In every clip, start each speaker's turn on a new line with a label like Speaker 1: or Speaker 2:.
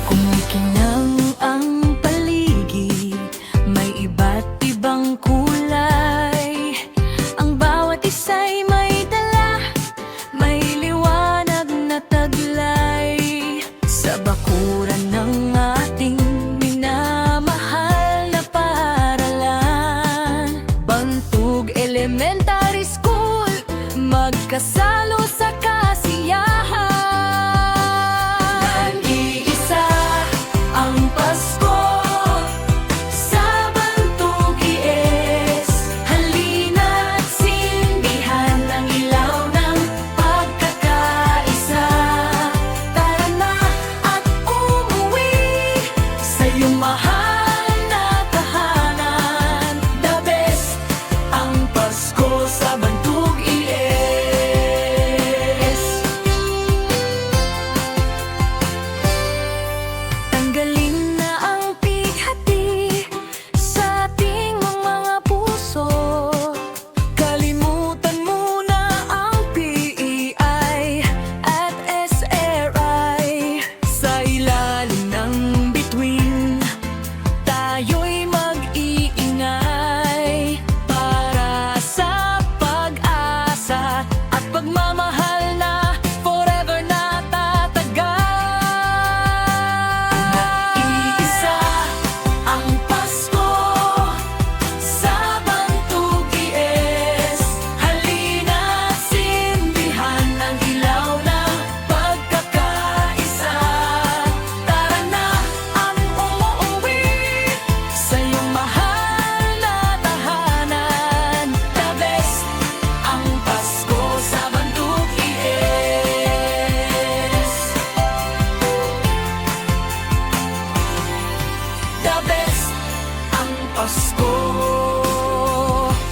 Speaker 1: Kumikinang ang paligid, may iba't ibang kulay. Ang bawat isa'y may dala, may liwanag na taglay. Sa bakuran ng ating minamahal na paaralan, Bantog Elementary School, magkasalo sa kasiyahan. Nag-iisa ang Pasko sa Bantog ES. Halina't sindihan ang ilaw ng pagkakaisa. Tara na at umuwi sa iyong mahal na tahanan. The best ang Pasko sa Bantog ES. Tanggalin na ang pighati sa ating mga puso. Kalimutan muna ang PEI at SRI. Sa ilalim ng bituin, tayo'y mag-iingay para sa pag-asa at pagmamahal na forever na tatagal. Nag-iisa ang Pasko sa Bantog ES. Halina't sindihan ang ilaw ng pagkakaisa. Tara na at umuwi sa iyong mahal na tahanan. The best ang Pasko sa Bantog ES. The best ang Pasko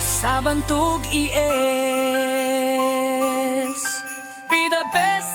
Speaker 1: sa Bantog ES. Be the best